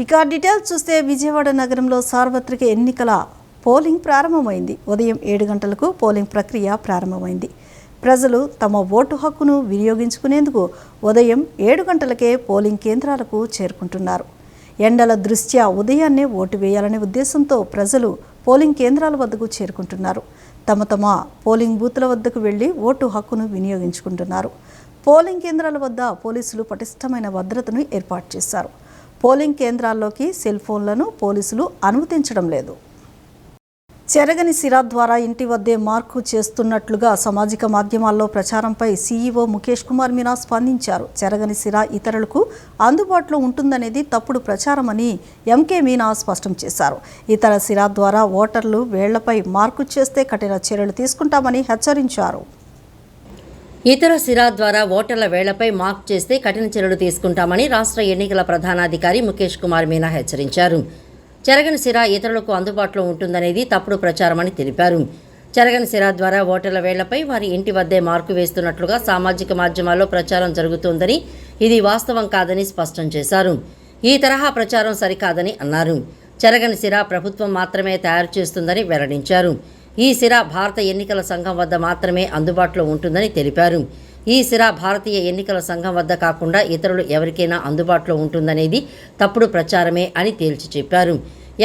ఇక డీటెయిల్స్ చూస్తే విజయవాడ నగరంలో సార్వత్రిక ఎన్నికల పోలింగ్ ప్రారంభమైంది. ఉదయం 7 గంటలకు పోలింగ్ ప్రక్రియ ప్రారంభమైంది. ప్రజలు తమ ఓటు హక్కును వినియోగించుకునేందుకు ఉదయం 7 గంటలకే పోలింగ్ కేంద్రాలకు చేరుకుంటున్నారు. ఎండల దృష్ట్యా ఉదయాన్నే ఓటు వేయాలనే ఉద్దేశంతో ప్రజలు పోలింగ్ కేంద్రాల వద్దకు చేరుకుంటున్నారు. తమ పోలింగ్ బూత్ల వద్దకు వెళ్లి ఓటు హక్కును వినియోగించుకుంటున్నారు. పోలింగ్ కేంద్రాల వద్ద పోలీసులు పటిష్టమైన భద్రతను ఏర్పాటు చేశారు. పోలింగ్ కేంద్రాల్లోకి సెల్ ఫోన్లను పోలీసులు అనుమతించడం లేదు. చెరగని సిరా ద్వారా ఇంటి వద్దే మార్కు చేస్తున్నట్లుగా సామాజిక మాధ్యమాల్లో ప్రచారంపై సీఈఓ ముఖేష్ కుమార్ మీనా స్పందించారు. చెరగని సిరా ఇతరులకు అందుబాటులో ఉంటుందనేది తప్పుడు ప్రచారమని ఎంకే మీనా స్పష్టం చేశారు. ఇతర సిరా ద్వారా ఓటర్లు వేళ్లపై మార్కు చేస్తే కఠిన చర్యలు తీసుకుంటామని హెచ్చరించారు. ఇతర సిరా ద్వారా ఓటర్ల వేళ్లపై మార్క్ చేస్తే కఠిన చర్యలు తీసుకుంటామని రాష్ట్ర ఎన్నికల ప్రధానాధికారి ముఖేష్ కుమార్ మీనా హెచ్చరించారు. చెరగని సిరా ఇతరులకు అందుబాటులో ఉంటుందనేది తప్పుడు ప్రచారమని తెలిపారు. చెరగని సిరా ద్వారా ఓటర్ల వేళ్లపై వారి ఇంటి వద్దే మార్కు వేస్తున్నట్లుగా సామాజిక మాధ్యమాల్లో ప్రచారం జరుగుతోందని, ఇది వాస్తవం కాదని స్పష్టం చేశారు. ఈ తరహా ప్రచారం సరికాదని అన్నారు. చెరగని సిరా ప్రభుత్వం మాత్రమే తయారు చేస్తుందని వెల్లడించారు. ఈ సిరా భారత ఎన్నికల సంఘం వద్ద మాత్రమే అందుబాటులో ఉంటుందని తెలిపారు. ఈ సిరా భారతీయ ఎన్నికల సంఘం వద్ద కాకుండా ఇతరులు ఎవరికైనా అందుబాటులో ఉంటుందనేది తప్పుడు ప్రచారమే అని తేల్చి చెప్పారు.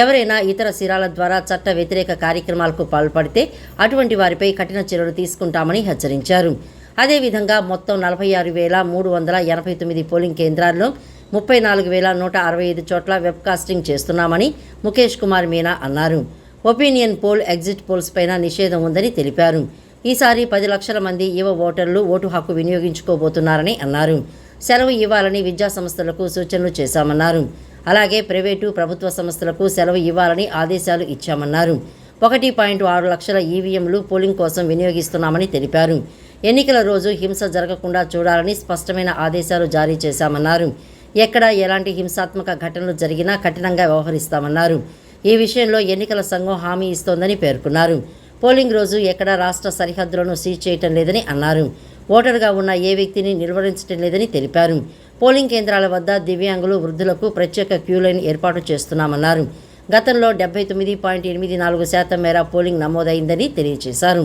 ఎవరైనా ఇతర సిరాల ద్వారా చట్ట వ్యతిరేక కార్యక్రమాలకు పాల్పడితే అటువంటి వారిపై కఠిన చర్యలు తీసుకుంటామని హెచ్చరించారు. అదేవిధంగా మొత్తం 46,389 పోలింగ్ కేంద్రాల్లో 34,165 చోట్ల వెబ్కాస్టింగ్ చేస్తున్నామని ముఖేష్ కుమార్ మీనా అన్నారు. ఒపీనియన్ పోల్, ఎగ్జిట్ పోల్స్ పైన నిషేధం ఉందని తెలిపారు. ఈసారి 10 లక్షల మంది యువ ఓటర్లు ఓటు హక్కు వినియోగించుకోబోతున్నారని అన్నారు. సెలవు ఇవ్వాలని విద్యా సంస్థలకు సూచనలు చేశామన్నారు. అలాగే ప్రైవేటు, ప్రభుత్వ సంస్థలకు సెలవు ఇవ్వాలని ఆదేశాలు ఇచ్చామన్నారు. 1.6 లక్షల ఈవీఎంలు పోలింగ్ కోసం వినియోగిస్తున్నామని తెలిపారు. ఎన్నికల రోజు హింస జరగకుండా చూడాలని స్పష్టమైన ఆదేశాలు జారీ చేశామన్నారు. ఎక్కడ ఎలాంటి హింసాత్మక ఘటనలు జరిగినా కఠినంగా వ్యవహరిస్తామన్నారు. ఈ విషయంలో ఎన్నికల సంఘం హామీ ఇస్తోందని పేర్కొన్నారు. పోలింగ్ రోజు ఎక్కడా రాష్ట్ర సరిహద్దులను సీజ్ చేయటం లేదని అన్నారు. ఓటరుగా ఉన్న ఏ వ్యక్తిని నిర్వహించడం లేదని తెలిపారు. పోలింగ్ కేంద్రాల వద్ద దివ్యాంగులు, వృద్ధులకు ప్రత్యేక క్యూ లైన్ ఏర్పాటు చేస్తున్నామన్నారు. గతంలో 79.84% మేర పోలింగ్ నమోదైందని తెలియజేశారు.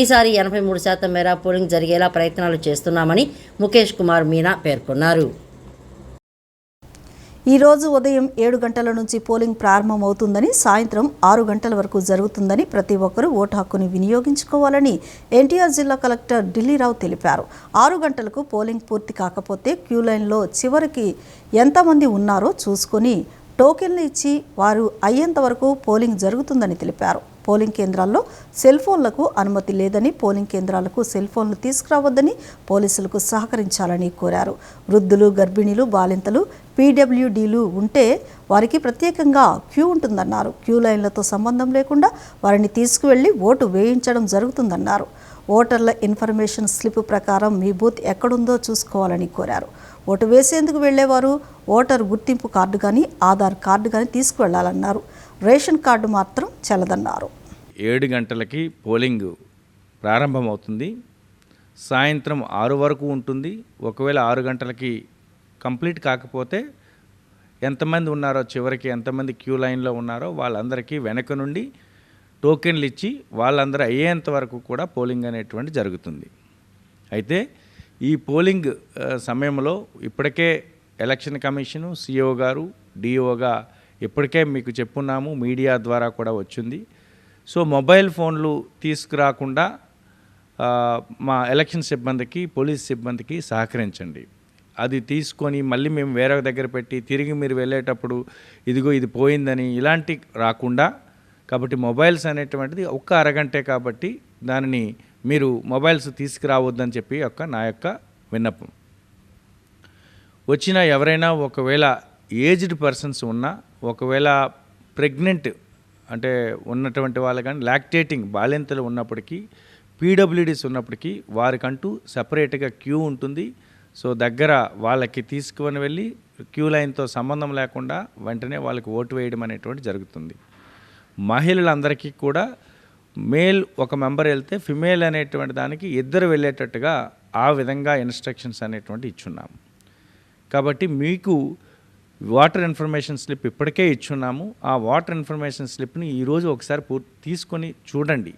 ఈసారి 83% మేర పోలింగ్ జరిగేలా ప్రయత్నాలు చేస్తున్నామని ముఖేష్ కుమార్ మీనా పేర్కొన్నారు. ఈరోజు ఉదయం 7 గంటల నుంచి పోలింగ్ ప్రారంభమవుతుందని, సాయంత్రం 6 గంటల వరకు జరుగుతుందని, ప్రతి ఒక్కరూ ఓటు హక్కును వినియోగించుకోవాలని ఎన్టీఆర్ జిల్లా కలెక్టర్ ఢిల్లీరావు తెలిపారు. 6 గంటలకు పోలింగ్ పూర్తి కాకపోతే క్యూ లైన్లో చివరికి ఎంతమంది ఉన్నారో చూసుకొని టోకెన్లు ఇచ్చి వారు అయ్యేంత వరకు పోలింగ్ జరుగుతుందని తెలిపారు. పోలింగ్ కేంద్రాల్లో సెల్ ఫోన్లకు అనుమతి లేదని, పోలింగ్ కేంద్రాలకు సెల్ ఫోన్లు తీసుకురావద్దని పోలీసులకు సహకరించాలని కోరారు. వృద్ధులు, గర్భిణీలు, బాలింతలు, పీడబ్ల్యూడీలు ఉంటే వారికి ప్రత్యేకంగా క్యూ ఉంటుందన్నారు. క్యూ లైన్లతో సంబంధం లేకుండా వారిని తీసుకువెళ్లి ఓటు వేయించడం జరుగుతుందన్నారు. ఓటర్ల ఇన్ఫర్మేషన్ స్లిప్ ప్రకారం మీ బూత్ ఎక్కడుందో చూసుకోవాలని కోరారు. ఓటు వేసేందుకు వెళ్లేవారు ఓటర్ గుర్తింపు కార్డు కానీ, ఆధార్ కార్డు కానీ తీసుకువెళ్లాలన్నారు. రేషన్ కార్డు మాత్రం చెల్లదన్నారు. 7 గంటలకి పోలింగ్ ప్రారంభమవుతుంది. సాయంత్రం 6 వరకు ఉంటుంది. ఒకవేళ 6 గంటలకి కంప్లీట్ కాకపోతే ఎంతమంది ఉన్నారో, చివరికి ఎంతమంది క్యూ లైన్లో ఉన్నారో వాళ్ళందరికీ వెనక నుండి టోకెన్లు ఇచ్చి వాళ్ళందరూ అయ్యేంత వరకు కూడా పోలింగ్ అనేటువంటి జరుగుతుంది. అయితే ఈ పోలింగ్ సమయంలో ఇప్పటికే ఎలక్షన్ కమిషను, సిఓ గారు, డిఓగా ఇప్పటికే మీకు చెప్పున్నాము, మీడియా ద్వారా కూడా వచ్చింది. సో మొబైల్ ఫోన్లు తీసుకురాకుండా మా ఎలక్షన్ సిబ్బందికి, పోలీస్ సిబ్బందికి సహకరించండి. అది తీసుకొని మళ్ళీ మేము వేరే దగ్గర పెట్టి తిరిగి మీరు వెళ్ళేటప్పుడు ఇదిగో ఇది పోయిందని ఇలాంటి రాకుండా, కాబట్టి మొబైల్స్ అనేటువంటిది ఒక్క అరగంటే కాబట్టి దానిని మీరు మొబైల్స్ తీసుకురావద్దని చెప్పి నా యొక్క విన్నపం. వచ్చిన ఎవరైనా ఒకవేళ ఏజ్డ్ పర్సన్స్ ఉన్నా, ఒకవేళ ప్రెగ్నెంట్ అంటే ఉన్నటువంటి వాళ్ళు కానీ, లాక్టేటింగ్ బాలింతలు ఉన్నప్పటికీ, పీడబ్ల్యూడీస్ ఉన్నప్పటికీ వారికంటూ సపరేట్గా క్యూ ఉంటుంది. సో దగ్గర వాళ్ళకి తీసుకుని వెళ్ళి క్యూ లైన్తో సంబంధం లేకుండా వెంటనే వాళ్ళకి ఓటు వేయడం అనేటువంటి జరుగుతుంది. మహిళలందరికీ కూడా మేల్ ఒక మెంబర్ వెళ్తే ఫిమేల్ అనేటువంటి దానికి 2 వెళ్ళేటట్టుగా ఆ విధంగా ఇన్స్ట్రక్షన్స్ అనేటువంటి ఇచ్చున్నాము. కాబట్టి మీకు వాటర్ ఇన్ఫర్మేషన్ స్లిప్ ఇప్పటికే ఇచ్చున్నాము. ఆ వాటర్ ఇన్ఫర్మేషన్ స్లిప్ని ఈరోజు ఒకసారి తీసుకొని చూడండి.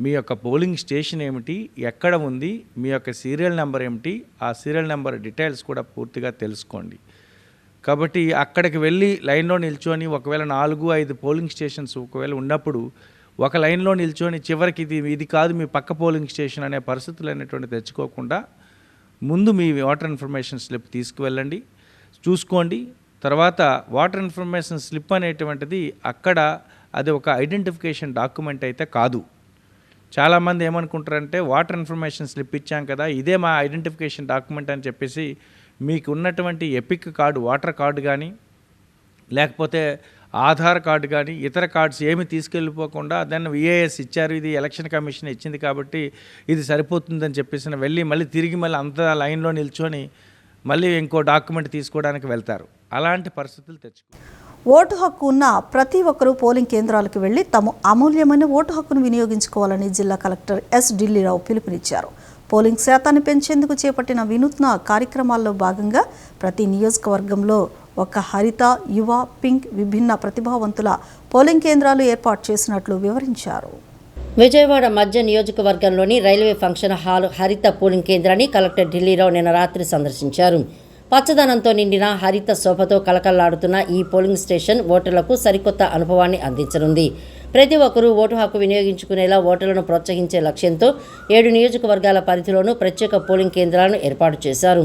మీ యొక్క పోలింగ్ స్టేషన్ ఏమిటి, ఎక్కడ ఉంది, మీ యొక్క సీరియల్ నెంబర్ ఏమిటి, ఆ సీరియల్ నెంబర్ డీటెయిల్స్ కూడా పూర్తిగా తెలుసుకోండి. కాబట్టి అక్కడికి వెళ్ళి లైన్లో నిల్చొని ఒకవేళ 4-5 పోలింగ్ స్టేషన్స్ ఒకవేళ ఉన్నప్పుడు ఒక లైన్లో నిల్చొని చివరికి ఇది కాదు మీ పక్క పోలింగ్ స్టేషన్ అనే పరిస్థితులు అనేటువంటి తెచ్చుకోకుండా ముందు మీ వాటర్ ఇన్ఫర్మేషన్ స్లిప్ తీసుకువెళ్ళండి, చూసుకోండి. తర్వాత వాటర్ ఇన్ఫర్మేషన్ స్లిప్ అనేటువంటిది అక్కడ అది ఒక ఐడెంటిఫికేషన్ డాక్యుమెంట్ అయితే కాదు. చాలామంది ఏమనుకుంటారంటే వాటర్ ఇన్ఫర్మేషన్ స్లిప్ ఇచ్చాం కదా, ఇదే మా ఐడెంటిఫికేషన్ డాక్యుమెంట్ అని చెప్పేసి మీకు ఉన్నటువంటి ఎపిక్ కార్డు, వాటర్ కార్డు కానీ లేకపోతే ఆధార్ కార్డు కానీ ఇతర కార్డ్స్ ఏమి తీసుకెళ్ళిపోకుండా దాన్ని విఏఎస్ ఇచ్చారు, ఇది ఎలక్షన్ కమిషన్ ఇచ్చింది కాబట్టి ఇది సరిపోతుందని చెప్పేసి వెళ్ళి మళ్ళీ తిరిగి అంత లైన్లో నిల్చొని మళ్ళీ ఇంకో డాక్యుమెంట్ తీసుకోవడానికి వెళ్తారు. అలాంటి పరిస్థితులు తెచ్చుకో. ఓటు హక్కు ఉన్న ప్రతి ఒక్కరూ పోలింగ్ కేంద్రాలకు వెళ్లి తమ అమూల్యమైన ఓటు హక్కును వినియోగించుకోవాలని జిల్లా కలెక్టర్ ఎస్ ఢిల్లీరావు పిలుపునిచ్చారు. పోలింగ్ శాతాన్ని పెంచేందుకు చేపట్టిన వినూత్న కార్యక్రమాల్లో భాగంగా ప్రతి నియోజకవర్గంలో ఒక హరిత, యువ, పింక్ విభిన్న ప్రతిభావంతుల పోలింగ్ కేంద్రాలు ఏర్పాటు చేసినట్లు వివరించారు. విజయవాడ మధ్య నియోజకవర్గంలోని రైల్వే ఫంక్షన్ హాల్ హరిత పోలింగ్ కేంద్రాన్ని కలెక్టర్ ఢిల్లీరావు నిన్న రాత్రి సందర్శించారు. పచ్చదనంతో నిండిన హరిత శోభతో కలకల్లాడుతున్న ఈ పోలింగ్ స్టేషన్ ఓటర్లకు సరికొత్త అనుభవాన్ని అందించనుంది. ప్రతి ఒక్కరూ ఓటు హక్కు వినియోగించుకునేలా ఓటర్లను ప్రోత్సహించే లక్ష్యంతో 7 నియోజకవర్గాల పరిధిలోనూ ప్రత్యేక పోలింగ్ కేంద్రాలను ఏర్పాటు చేశారు.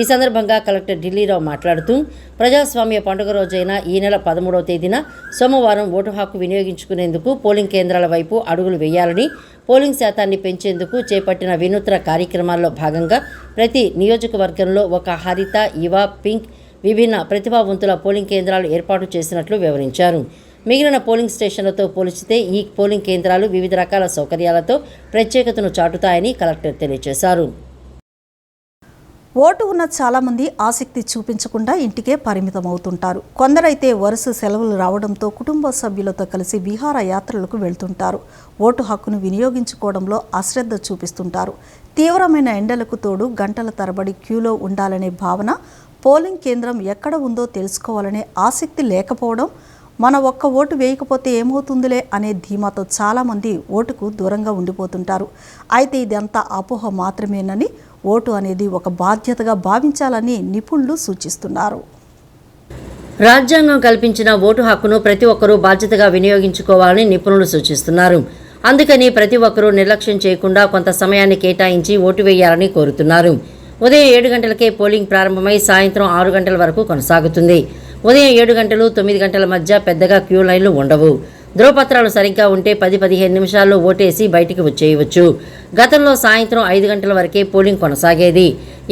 ఈ సందర్భంగా కలెక్టర్ ఢిల్లీరావు మాట్లాడుతూ ప్రజాస్వామ్య పండుగ రోజైన ఈ నెల 13వ తేదీన సోమవారం ఓటు హక్కు వినియోగించుకునేందుకు పోలింగ్ కేంద్రాల వైపు అడుగులు వేయాలని, పోలింగ్ శాతాన్ని పెంచేందుకు చేపట్టిన వినూత్న కార్యక్రమాల్లో భాగంగా ప్రతి నియోజకవర్గంలో ఒక హరిత, యువ, పింక్ విభిన్న ప్రతిభావంతుల పోలింగ్ కేంద్రాలు ఏర్పాటు చేసినట్లు వివరించారు. మిగిలిన పోలింగ్ స్టేషన్లతో పోల్చితే ఈ పోలింగ్ కేంద్రాలు వివిధ రకాల సౌకర్యాలతో ప్రత్యేకతను చాటుతాయని కలెక్టర్ తెలియజేశారు. ఓటు ఉన్న చాలామంది ఆసక్తి చూపించకుండా ఇంటికే పరిమితం అవుతుంటారు. కొందరైతే వరుస సెలవులు రావడంతో కుటుంబ సభ్యులతో కలిసి విహార యాత్రలకు వెళ్తుంటారు. ఓటు హక్కును వినియోగించుకోవడంలో అశ్రద్ధ చూపిస్తుంటారు. తీవ్రమైన ఎండలకు తోడు గంటల తరబడి క్యూలో ఉండాలనే భావన, పోలింగ్ కేంద్రం ఎక్కడ ఉందో తెలుసుకోవాలనే ఆసక్తి లేకపోవడం, మన ఒక్క ఓటు వేయకపోతే ఏమవుతుందిలే అనే ధీమాతో చాలామంది ఓటుకు దూరంగా ఉండిపోతుంటారు. అయితే ఇదంతా అపోహ మాత్రమేనని, ఓటు అనేది ఒక బాధ్యతగా భావించాలని నిపుణులు సూచిస్తున్నారు. రాజ్యాంగం కల్పించిన ఓటు హక్కును ప్రతి ఒక్కరూ బాధ్యతగా వినియోగించుకోవాలని నిపుణులు సూచిస్తున్నారు. అందుకని ప్రతి ఒక్కరూ నిర్లక్ష్యం చేయకుండా కొంత సమయాన్ని కేటాయించి ఓటు వేయాలని కోరుతున్నారు. ఉదయం 7 గంటలకే పోలింగ్ ప్రారంభమై సాయంత్రం 6 గంటల వరకు కొనసాగుతుంది. ఉదయం 7 గంటలు 9 గంటల మధ్య పెద్దగా క్యూ లైన్లు ఉండవు. ధ్రువపత్రాలు సరిగ్గా ఉంటే 10-15 నిమిషాల్లో ఓటేసి బయటికి వచ్చేయవచ్చు. గతంలో సాయంత్రం 5 గంటల వరకే పోలింగ్ కొనసాగేది.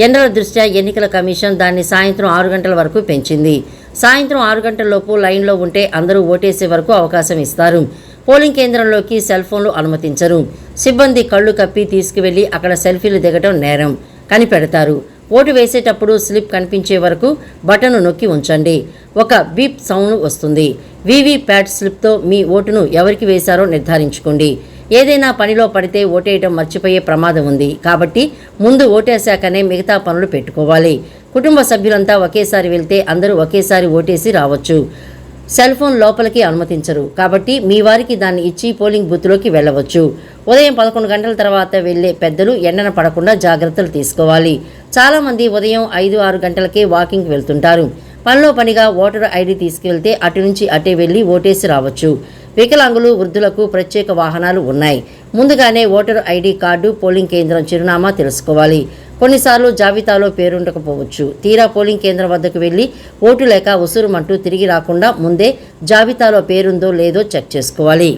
ఎండల దృష్ట్యా ఎన్నికల కమిషన్ దాన్ని సాయంత్రం 6 గంటల వరకు పెంచింది. సాయంత్రం 6 గంటలలోపు లైన్లో ఉంటే అందరూ ఓటేసే వరకు అవకాశం ఇస్తారు. పోలింగ్ కేంద్రంలోకి సెల్ ఫోన్లు అనుమతించరు. సిబ్బంది కళ్ళు కప్పి తీసుకువెళ్లి అక్కడ సెల్ఫీలు దిగడం నేరం. కనిపెడతారు. ఓటు వేసేటప్పుడు స్లిప్ కనిపించే వరకు బటన్ను నొక్కి ఉంచండి. ఒక బీప్ సౌండ్ వస్తుంది. వీవీప్యాట్ స్లిప్తో మీ ఓటును ఎవరికి వేశారో నిర్ధారించుకోండి. ఏదైనా పనిలో పడితే ఓటేయడం మర్చిపోయే ప్రమాదం ఉంది. కాబట్టి ముందు ఓటేశాకనే మిగతా పనులు పెట్టుకోవాలి. కుటుంబ సభ్యులంతా ఒకేసారి వెళ్తే అందరూ ఒకేసారి ఓటేసి రావచ్చు. సెల్ ఫోన్ లోపలికి అనుమతించరు. కాబట్టి మీ వారికి దాన్ని ఇచ్చి పోలింగ్ బూత్లోకి వెళ్ళవచ్చు. ఉదయం 11 గంటల తర్వాత వెళ్లే పెద్దలు ఎండన పడకుండా జాగ్రత్తలు తీసుకోవాలి. చాలామంది ఉదయం 5-6 గంటలకే వాకింగ్కి వెళ్తుంటారు. పనిలో పనిగా ఓటర్ ఐడి తీసుకువెళ్తే అటు నుంచి అటే వెళ్లి ఓటేసి రావచ్చు. వికలాంగులు, వృద్ధులకు ప్రత్యేక వాహనాలు ఉన్నాయి. ముందుగానే ఓటర్ ఐడి కార్డు, పోలింగ్ కేంద్రం చిరునామా తెలుసుకోవాలి. కొన్నిసార్లు జాబితాలో పేరుండకపోవచ్చు. తీరా పోలింగ్ కేంద్రం వద్దకు వెళ్లి ఓటు లేక ఉసురుమంటూ తిరిగి రాకుండా ముందే జాబితాలో పేరుందో లేదో చెక్ చేసుకోవాలి.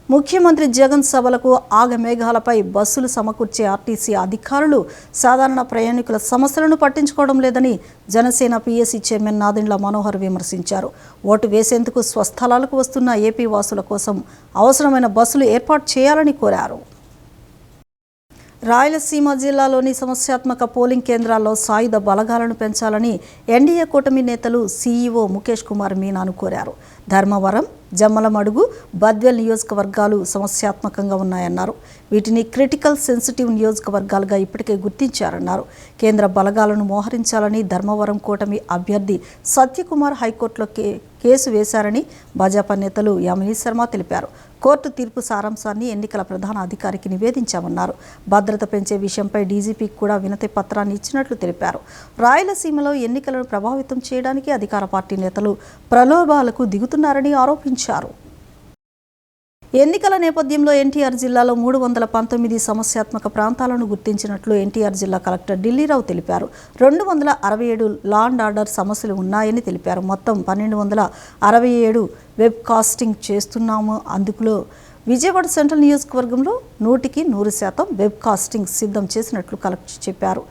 ముఖ్యమంత్రి జగన్ సభలకు ఆగమేఘాలపై బస్సులు సమకూర్చే ఆర్టీసీ అధికారులు సాధారణ ప్రయాణికుల సమస్యలను పట్టించుకోవడం లేదని జనసేన పీఎస్సీ చైర్మన్ నాదెండ్ల మనోహర్ విమర్శించారు. ఓటు వేసేందుకు స్వస్థలాలకు వస్తున్న ఏపీ వాసుల కోసం అవసరమైన బస్సులు ఏర్పాటు చేయాలని కోరారు. రాయలసీమ జిల్లాలోని సమస్యాత్మక పోలింగ్ కేంద్రాల్లో సాయుధ బలగాలను పెంచాలని ఎన్డీఏ కూటమి నేతలు సీఈఓ ముఖేష్ కుమార్ మీనాను కోరారు. ధర్మవరం, జమ్మలమడుగు, బద్వేల్ నియోజకవర్గాలు సమస్యాత్మకంగా ఉన్నాయన్నారు. వీటిని క్రిటికల్ సెన్సిటివ్ నియోజకవర్గాలుగా ఇప్పటికే గుర్తించారన్నారు. కేంద్ర బలగాలను మోహరించాలని ధర్మవరం కూటమి అభ్యర్థి సత్యకుమార్ హైకోర్టులో కేసు వేశారని భాజపా నేతలు యామిని శర్మ తెలిపారు. కోర్టు తీర్పు సారాంశాన్ని ఎన్నికల ప్రధాన అధికారికి నివేదించామన్నారు. భద్రత పెంచే విషయంపై డీజీపీకి కూడా వినతి పత్రాన్ని ఇచ్చినట్లు తెలిపారు. రాయలసీమలో ఎన్నికలను ప్రభావితం చేయడానికి అధికార పార్టీ నేతలు ప్రలోభాలకు దిగుతున్నారని ఆరోపించారు. ఎన్నికల నేపథ్యంలో ఎన్టీఆర్ జిల్లాలో 319 సమస్యాత్మక ప్రాంతాలను గుర్తించినట్లు ఎన్టీఆర్ జిల్లా కలెక్టర్ ఢిల్లీరావు తెలిపారు. 267 లా అండ్ ఆర్డర్ సమస్యలు ఉన్నాయని తెలిపారు. మొత్తం 1267 వెబ్ కాస్టింగ్ చేస్తున్నాము. అందులో విజయవాడ సెంట్రల్ నియోజకవర్గంలో 100% వెబ్ కాస్టింగ్ సిద్ధం చేసినట్లు కలెక్టర్ చెప్పారు.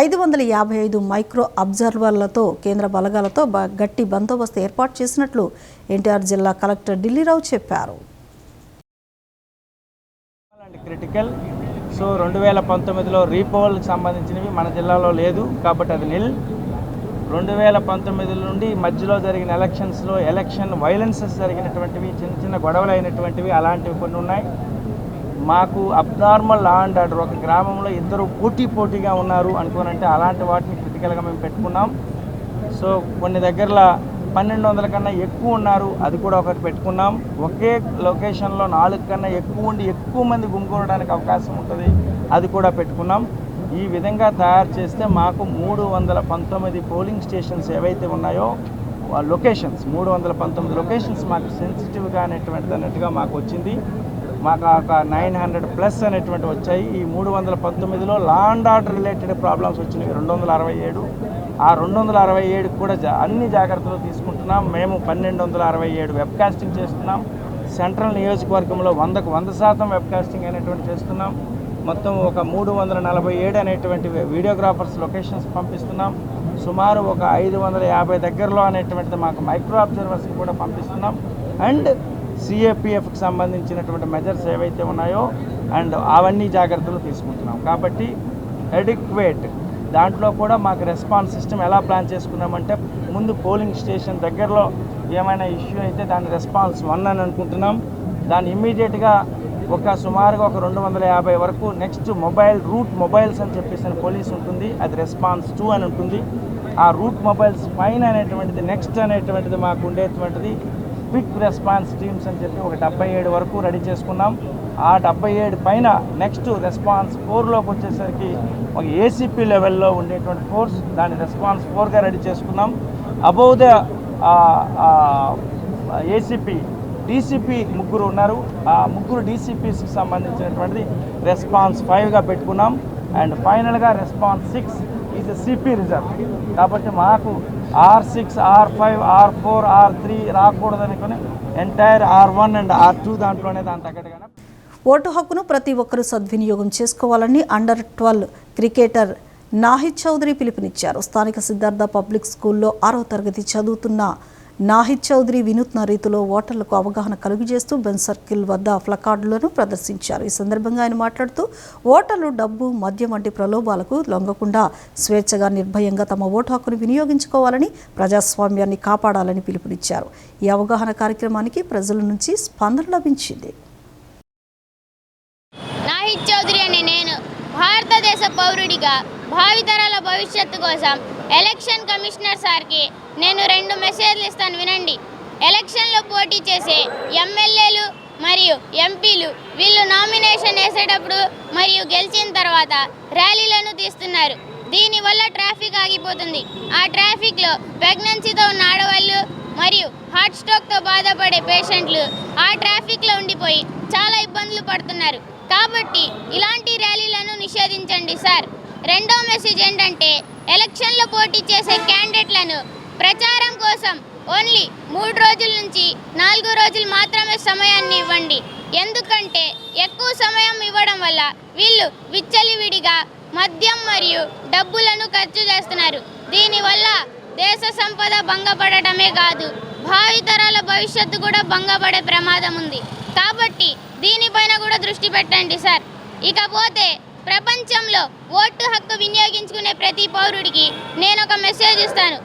555 మైక్రో అబ్జర్వర్లతో కేంద్ర బలగాలతో గట్టి బందోబస్తు ఏర్పాటు చేసినట్లు ఎన్టీఆర్ జిల్లా కలెక్టర్ ఢిల్లీరావు చెప్పారు. క్రిటికల్. సో 2019లో రీపోల్కి సంబంధించినవి మన జిల్లాలో లేదు కాబట్టి అది నిల్. 2019 నుండి మధ్యలో జరిగిన ఎలక్షన్స్లో ఎలక్షన్ వైలెన్సెస్ జరిగినటువంటివి, చిన్న చిన్న గొడవలు అయినటువంటివి అలాంటివి కొన్ని ఉన్నాయి. మాకు అబ్నార్మల్ లా అండ్ ఆర్డర్, ఒక గ్రామంలో ఇద్దరు పోటీగా ఉన్నారు అనుకోనంటే అలాంటి వాటిని క్రిటికల్గా మేము పెట్టుకున్నాం. సో కొన్ని దగ్గరలో 1200 కన్నా ఎక్కువ ఉన్నారు, అది కూడా ఒకటి పెట్టుకున్నాం. ఒకే లొకేషన్లో 4 కన్నా ఎక్కువ ఉండి ఎక్కువ మంది గుమిగూడడానికి అవకాశం ఉంటుంది, అది కూడా పెట్టుకున్నాం. ఈ విధంగా తయారు చేస్తే మాకు 319 పోలింగ్ స్టేషన్స్ ఏవైతే ఉన్నాయో లొకేషన్స్, 319 లొకేషన్స్ మాకు సెన్సిటివ్గా అన్నట్టుగా మాకు వచ్చింది. మాకు ఒక 900+ అనేటువంటి వచ్చాయి. ఈ 319లో law and order related problems వచ్చినవి 267. ఆ 267 కూడా అన్ని జాగ్రత్తలు తీసుకుంటున్నాం. మేము 1267 వెబ్ కాస్టింగ్ చేస్తున్నాం. సెంట్రల్ నియోజకవర్గంలో 100కు 100% వెబ్ కాస్టింగ్ అనేటువంటి చేస్తున్నాం. మొత్తం ఒక 347 అనేటువంటి వీడియోగ్రాఫర్స్ లొకేషన్స్ పంపిస్తున్నాం. సుమారు ఒక 550 దగ్గరలో అనేటువంటిది మాకు మైక్రో అబ్జర్వర్స్కి కూడా పంపిస్తున్నాం. అండ్ సిఏపిఎఫ్కి సంబంధించినటువంటి మెజర్స్ ఏవైతే ఉన్నాయో అండ్ అవన్నీ జాగ్రత్తలు తీసుకుంటున్నాం. కాబట్టి అడిక్వేట్ దాంట్లో కూడా మాకు రెస్పాన్స్ సిస్టమ్ ఎలా ప్లాన్ చేసుకున్నామంటే, ముందు పోలింగ్ స్టేషన్ దగ్గరలో ఏమైనా ఇష్యూ అయితే దాని రెస్పాన్స్ 1 అని అనుకుంటున్నాం. దాన్ని ఇమ్మీడియట్గా సుమారుగా ఒక 250 వరకు నెక్స్ట్ మొబైల్స్ అని చెప్పేసి పోలీస్ ఉంటుంది, అది రెస్పాన్స్ 2 అని ఉంటుంది. ఆ రూట్ మొబైల్స్ పైన అనేటువంటిది నెక్స్ట్ అనేటువంటిది మాకు ఉండేటువంటిది క్విక్ రెస్పాన్స్ టీమ్స్ అని చెప్పి ఒక 77 వరకు రెడీ చేసుకున్నాం. ఆ 77 పైన నెక్స్ట్ రెస్పాన్స్ 4లోకి వచ్చేసరికి ఒక ఏసీపీ లెవెల్లో ఉండేటువంటి ఫోర్స్, దాన్ని రెస్పాన్స్ 4గా రెడీ చేసుకున్నాం. అబౌవ్ ద ఏసీపీ డీసీపీ 3 ఉన్నారు. ఆ 3 డీసీపీస్కి సంబంధించినటువంటిది రెస్పాన్స్ 5గా పెట్టుకున్నాం. అండ్ ఫైనల్గా రెస్పాన్స్ 6 ఈజ్ సిపి రిజర్వ్. కాబట్టి మాకు R6, R5, R4, R3 రాకూడదనుకుని entire R1 and R2 దాంట్లోనే దాని తగ్గట్టుగానే ఓటు హక్కును ప్రతి ఒక్కరూ సద్వినియోగం చేసుకోవాలని అండర్-12 క్రికెటర్ నాహిద్ చౌదరి పిలుపునిచ్చారు. స్థానిక సిద్ధార్థ పబ్లిక్ స్కూల్లో 6వ తరగతి చదువుతున్న నాహిద్ చౌదరి వినూత్న రీతిలో ఓటర్లకు అవగాహన కలుగజేస్తూ బెంజ్ సర్కిల్ వద్ద ప్లకార్డులను ప్రదర్శించారు. ఈ సందర్భంగా ఆయన మాట్లాడుతూ ఓటర్లు డబ్బు, మద్యం వంటి ప్రలోభాలకు లొంగకుండా స్వేచ్ఛగా, నిర్భయంగా తమ ఓటు హక్కును వినియోగించుకోవాలని, ప్రజాస్వామ్యాన్ని కాపాడాలని పిలుపునిచ్చారు. ఈ అవగాహన కార్యక్రమానికి ప్రజల నుంచి స్పందన లభించింది. నాహిద్ చౌదరి అనే నేను భారతదేశ పౌరుడిగా భావితరాల భవిష్యత్తు కోసం ఎలక్షన్ కమిషనర్ సార్కి నేను 2 మెసేజ్లు ఇస్తాను, వినండి. ఎలక్షన్లో పోటీ చేసే ఎమ్మెల్యేలు మరియు ఎంపీలు వీళ్ళు నామినేషన్ వేసేటప్పుడు మరియు గెలిచిన తర్వాత ర్యాలీలను తీస్తున్నారు. దీనివల్ల ట్రాఫిక్ ఆగిపోతుంది. ఆ ట్రాఫిక్లో ప్రెగ్నెన్సీతో ఉన్న ఆడవాళ్ళు మరియు హార్ట్ స్ట్రోక్తో బాధపడే పేషెంట్లు ఆ ట్రాఫిక్లో ఉండిపోయి చాలా ఇబ్బందులు పడుతున్నారు. కాబట్టి ఇలాంటి ర్యాలీలను నిషేధించండి సార్. రెండో మెసేజ్ ఏంటంటే, ఎలక్షన్లో పోటీ చేసే క్యాండిడేట్లను ప్రచారం కోసం ఓన్లీ 3 రోజుల నుంచి 4 రోజులు మాత్రమే సమయాన్ని ఇవ్వండి. ఎందుకంటే ఎక్కువ సమయం ఇవ్వడం వల్ల వీళ్ళు విచ్చలివిడిగా మద్యం మరియు డబ్బులను ఖర్చు చేస్తున్నారు. దీనివల్ల దేశ సంపద భంగపడటమే కాదు, భావితరాల భవిష్యత్తు కూడా భంగపడే ప్రమాదం ఉంది. కాబట్టి దీనిపైన కూడా దృష్టి పెట్టండి సార్. ఇకపోతే ప్రపంచంలో ఓటు హక్కు వినియోగించుకునే ప్రతి పౌరుడికి నేను ఒక మెసేజ్ ఇస్తాను.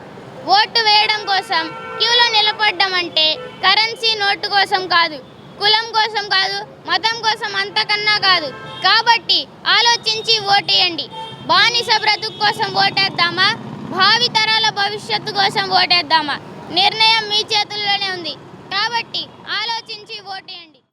ఓటు వేయడం కోసం క్యూలో నిలబడడం అంటే కరెన్సీ నోటు కోసం కాదు, కులం కోసం కాదు, మతం కోసం అంతకన్నా కాదు. కాబట్టి ఆలోచించి ఓటేయండి. బానిస బ్రతుకు కోసం ఓటేద్దామా, భావితరాల భవిష్యత్తు కోసం ఓటేద్దామా? నిర్ణయం మీ చేతుల్లోనే ఉంది.